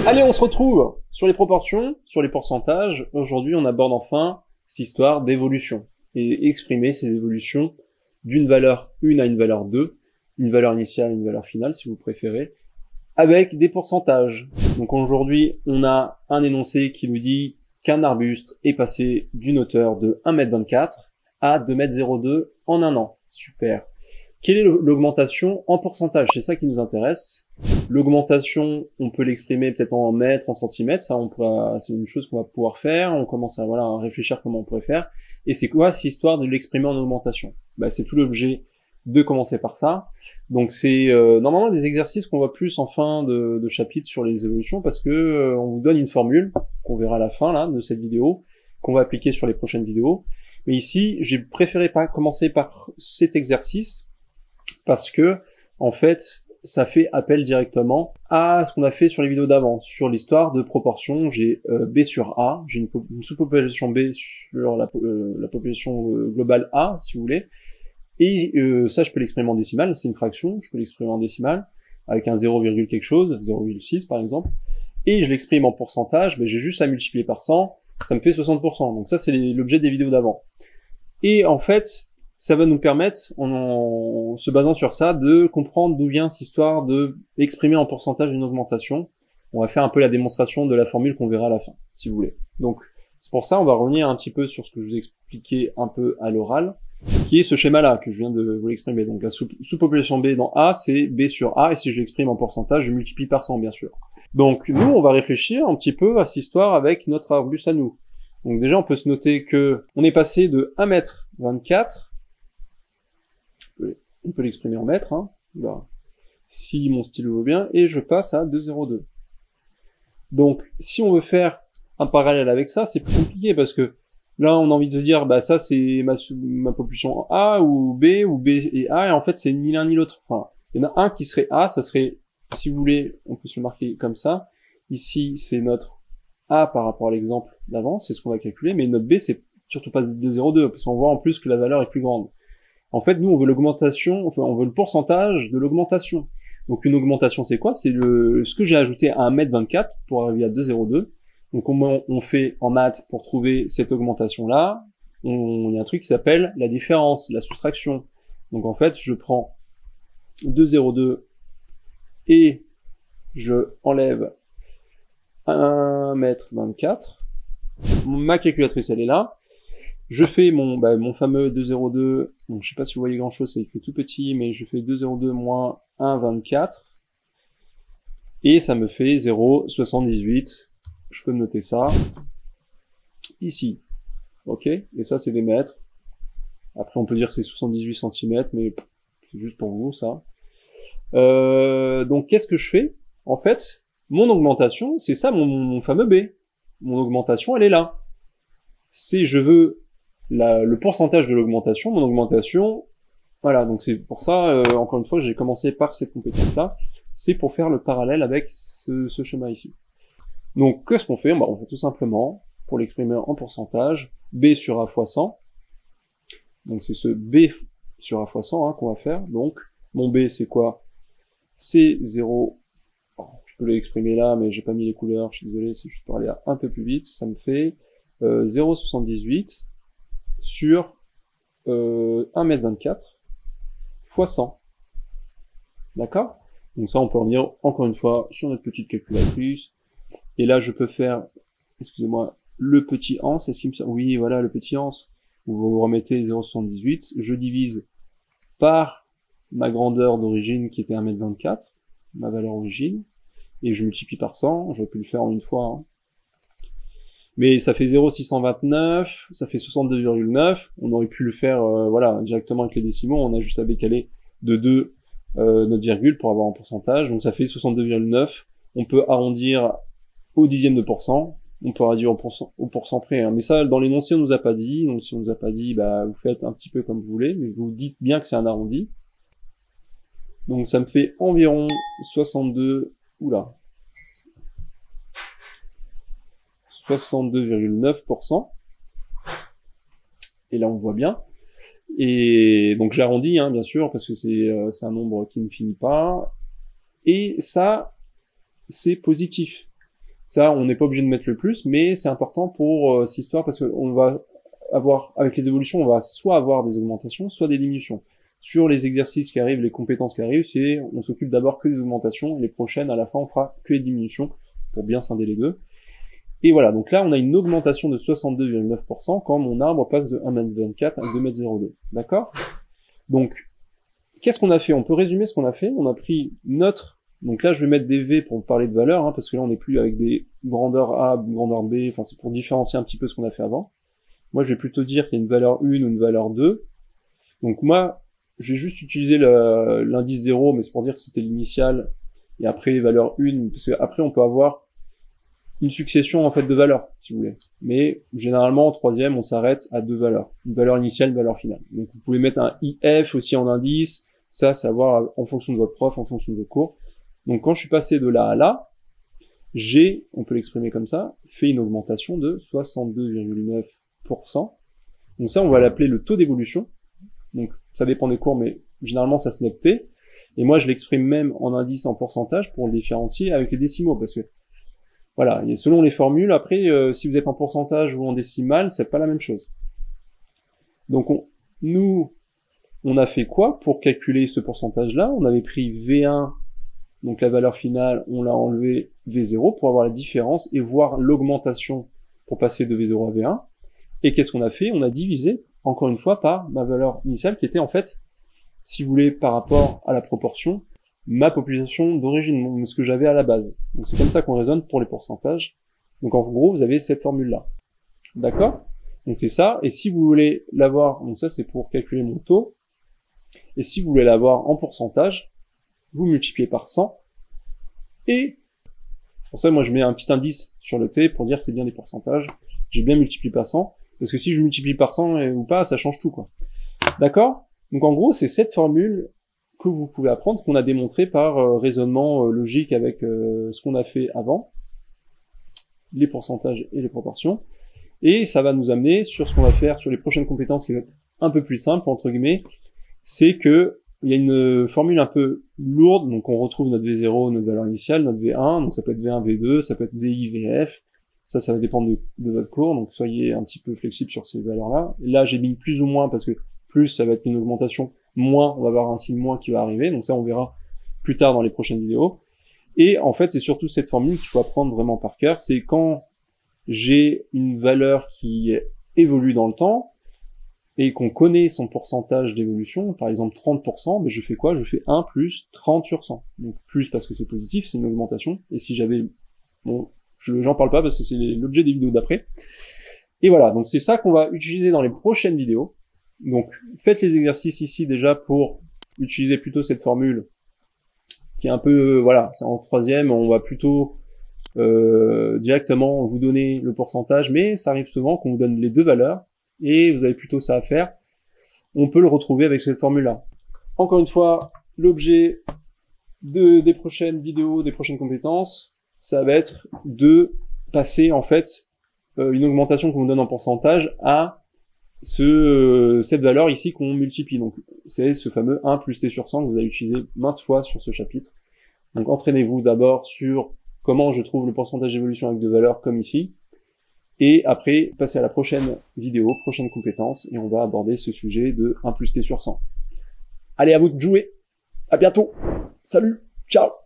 Allez, on se retrouve sur les proportions, sur les pourcentages. Aujourd'hui, on aborde enfin cette histoire d'évolution et exprimer ces évolutions d'une valeur 1 à une valeur 2, une valeur initiale, une valeur finale, si vous préférez, avec des pourcentages. Donc aujourd'hui, on a un énoncé qui nous dit qu'un arbuste est passé d'une hauteur de 1,24 m à 2,02 m en un an. Super. Quelle est l'augmentation en pourcentage? C'est ça qui nous intéresse. L'augmentation, on peut l'exprimer peut-être en mètres, en centimètres. Ça, c'est une chose qu'on va pouvoir faire. On commence à, à réfléchir comment on pourrait faire. Et c'est quoi cette histoire de l'exprimer en augmentation? C'est tout l'objet de commencer par ça. Donc c'est normalement des exercices qu'on voit plus en fin de chapitre sur les évolutions, parce que on vous donne une formule qu'on verra à la fin là de cette vidéo, qu'on va appliquer sur les prochaines vidéos. Mais ici, j'ai préféré pas commencer par cet exercice parce que en fait, ça fait appel directement à ce qu'on a fait sur les vidéos d'avant, sur l'histoire de proportion. J'ai B sur A, j'ai une sous-population B sur la population globale A, si vous voulez. Et ça, je peux l'exprimer en décimale, c'est une fraction, je peux l'exprimer en décimale, avec un 0, quelque chose, 0,6 par exemple. Et je l'exprime en pourcentage, j'ai juste à multiplier par 100, ça me fait 60%. Donc ça, c'est l'objet des vidéos d'avant. Et en fait, ça va nous permettre, en se basant sur ça, de comprendre d'où vient cette histoire de exprimer en pourcentage une augmentation. On va faire un peu la démonstration de la formule qu'on verra à la fin, si vous voulez. Donc, c'est pour ça, on va revenir un petit peu sur ce que je vous ai expliqué un peu à l'oral, qui est ce schéma-là que je viens de vous l'exprimer. Donc, la sous-population B dans A, c'est B sur A, et si je l'exprime en pourcentage, je multiplie par 100, bien sûr. Donc, nous, on va réfléchir un petit peu à cette histoire avec notre arbuste à nous. Donc, déjà, on peut se noter que on est passé de 1,24 m, on peut l'exprimer en mètres, hein, là, si mon stylo veut bien, et je passe à 2,02. Donc, si on veut faire un parallèle avec ça, c'est plus compliqué, parce que là, on a envie de se dire, ça c'est ma population A, ou B et A, et en fait, c'est ni l'un ni l'autre. Enfin, il y en a un qui serait A, ça serait, si vous voulez, on peut se le marquer comme ça. Ici, c'est notre A par rapport à l'exemple d'avant, c'est ce qu'on va calculer, mais notre B, c'est surtout pas 2,02, parce qu'on voit en plus que la valeur est plus grande. En fait, nous, on veut l'augmentation, enfin, on veut le pourcentage de l'augmentation. Donc, une augmentation, c'est quoi? C'est ce que j'ai ajouté à 1,24 m pour arriver à 2,02. Donc, on fait en maths pour trouver cette augmentation-là. Il y a un truc qui s'appelle la différence, la soustraction. Donc, en fait, je prends 2,02 et je enlève 1,24 m. Ma calculatrice, elle est là. Je fais mon fameux 2,02, donc je sais pas si vous voyez grand chose, c'est écrit tout petit, mais je fais 2,02 moins 1,24, et ça me fait 0,78, je peux noter ça, ici, ok, et ça c'est des mètres, après on peut dire que c'est 78 cm, mais c'est juste pour vous ça. Donc qu'est-ce que je fais? En fait, mon augmentation, c'est ça mon fameux B, mon augmentation elle est là, c'est je veux le pourcentage de l'augmentation, mon augmentation, voilà, donc c'est pour ça, encore une fois, j'ai commencé par cette compétence-là, c'est pour faire le parallèle avec ce schéma ici. Donc, qu'est-ce qu'on fait? On fait tout simplement, pour l'exprimer en pourcentage, B sur A fois 100, donc c'est ce B sur A fois 100 qu'on va faire, donc mon B c'est quoi? C'est 0, je peux l'exprimer là, mais j'ai pas mis les couleurs, je suis désolé, c'est juste pour aller un peu plus vite, ça me fait 0,78 sur 1,24 m fois 100. D'accord? Donc ça, on peut revenir encore une fois sur notre petite calculatrice. Et là, je peux faire, excusez-moi, le petit ans, c'est ce qui me semble. Oui, voilà, le petit ans. Vous remettez 0,78. Je divise par ma grandeur d'origine qui était 1,24 m, ma valeur origine. Et je multiplie par 100. J'aurais pu le faire en une fois, hein. Mais ça fait 0,629, ça fait 62,9, on aurait pu le faire voilà, directement avec les décimaux, on a juste à décaler de 2 notre virgule pour avoir un pourcentage, donc ça fait 62,9, on peut arrondir au dixième de pourcent, on peut arrondir au pourcent près, hein. Mais ça, dans l'énoncé, on nous a pas dit, donc si on nous a pas dit, vous faites un petit peu comme vous voulez, mais vous dites bien que c'est un arrondi. Donc ça me fait environ 62, oula, 62,9%. Et là, on voit bien. Et donc, j'arrondis, hein, bien sûr, parce que c'est un nombre qui ne finit pas. Et ça, c'est positif. Ça, on n'est pas obligé de mettre le plus, mais c'est important pour cette histoire parce qu'on va avoir, avec les évolutions, on va soit avoir des augmentations, soit des diminutions. Sur les exercices qui arrivent, les compétences qui arrivent, on s'occupe d'abord que des augmentations, les prochaines, à la fin, on fera que les diminutions pour bien scinder les deux. Et voilà, donc là, on a une augmentation de 62,9% quand mon arbre passe de 1,24 m à 2,02 m. D'accord? Donc, qu'est-ce qu'on a fait? On peut résumer ce qu'on a fait. On a pris donc là, je vais mettre des V pour parler de valeur, hein, parce que là, on n'est plus avec des grandeurs A, grandeur B, enfin, c'est pour différencier un petit peu ce qu'on a fait avant. Moi, je vais plutôt dire qu'il y a une valeur 1 ou une valeur 2. Donc moi, je vais juste utiliser l'indice 0, mais c'est pour dire que c'était l'initial, et après valeur 1, parce qu'après, on peut avoir une succession, en fait, de valeurs, si vous voulez. Mais, généralement, en troisième, on s'arrête à 2 valeurs. Une valeur initiale, une valeur finale. Donc, vous pouvez mettre un IF aussi en indice. Ça, c'est à voir en fonction de votre prof, en fonction de vos cours. Donc, quand je suis passé de là à là, j'ai, on peut l'exprimer comme ça, fait une augmentation de 62,9%. Donc ça, on va l'appeler le taux d'évolution. Donc, ça dépend des cours, mais généralement, ça se note T. Et moi, je l'exprime même en indice, en pourcentage, pour le différencier avec les décimaux, parce que, voilà, et selon les formules, après, si vous êtes en pourcentage ou en décimal, c'est pas la même chose. Donc, nous, on a fait quoi pour calculer ce pourcentage-là? On avait pris V1, donc la valeur finale, on l'a enlevé V0 pour avoir la différence et voir l'augmentation pour passer de V0 à V1. Et qu'est-ce qu'on a fait? On a divisé, encore une fois, par ma valeur initiale qui était en fait, si vous voulez, par rapport à la proportion, ma population d'origine, ce que j'avais à la base. Donc c'est comme ça qu'on raisonne pour les pourcentages. Donc en gros, vous avez cette formule-là. D'accord? Donc c'est ça. Et si vous voulez l'avoir, donc ça c'est pour calculer mon taux. Et si vous voulez l'avoir en pourcentage, vous multipliez par 100. Et pour ça, moi je mets un petit indice sur le T pour dire que c'est bien des pourcentages. J'ai bien multiplié par 100. Parce que si je multiplie par 100 ou pas, ça change tout, quoi. D'accord? Donc en gros, c'est cette formule que vous pouvez apprendre, qu'on a démontré par raisonnement logique avec ce qu'on a fait avant, les pourcentages et les proportions, et ça va nous amener sur ce qu'on va faire sur les prochaines compétences qui vont être un peu plus simples, entre guillemets, c'est que il y a une formule un peu lourde, donc on retrouve notre V0, notre valeur initiale, notre V1, donc ça peut être V1, V2, ça peut être VI, VF, ça va dépendre de votre cours, donc soyez un petit peu flexible sur ces valeurs-là. Là, j'ai mis plus ou moins, parce que plus, ça va être une augmentation, moins, on va avoir un signe moins qui va arriver, donc ça, on verra plus tard dans les prochaines vidéos. Et en fait, c'est surtout cette formule qu'il faut apprendre vraiment par cœur, c'est quand j'ai une valeur qui évolue dans le temps, et qu'on connaît son pourcentage d'évolution, par exemple 30%, mais je fais quoi? Je fais 1 plus 30 sur 100. Donc plus parce que c'est positif, c'est une augmentation, et si j'avais... Bon, j'en parle pas parce que c'est l'objet des vidéos d'après. Et voilà, donc c'est ça qu'on va utiliser dans les prochaines vidéos. Donc faites les exercices ici déjà pour utiliser plutôt cette formule qui est un peu, voilà, c'est en troisième, on va plutôt directement vous donner le pourcentage, mais ça arrive souvent qu'on vous donne les deux valeurs, et vous avez plutôt ça à faire. On peut le retrouver avec cette formule-là. Encore une fois, l'objet des prochaines vidéos, des prochaines compétences, ça va être de passer en fait une augmentation qu'on vous donne en pourcentage à cette valeur ici qu'on multiplie. Donc c'est ce fameux 1 plus t sur 100 que vous allez utiliser maintes fois sur ce chapitre. Donc entraînez-vous d'abord sur comment je trouve le pourcentage d'évolution avec deux valeurs comme ici, et après passez à la prochaine vidéo, prochaine compétence, et on va aborder ce sujet de 1 plus t sur 100. Allez, à vous de jouer, à bientôt, salut, ciao.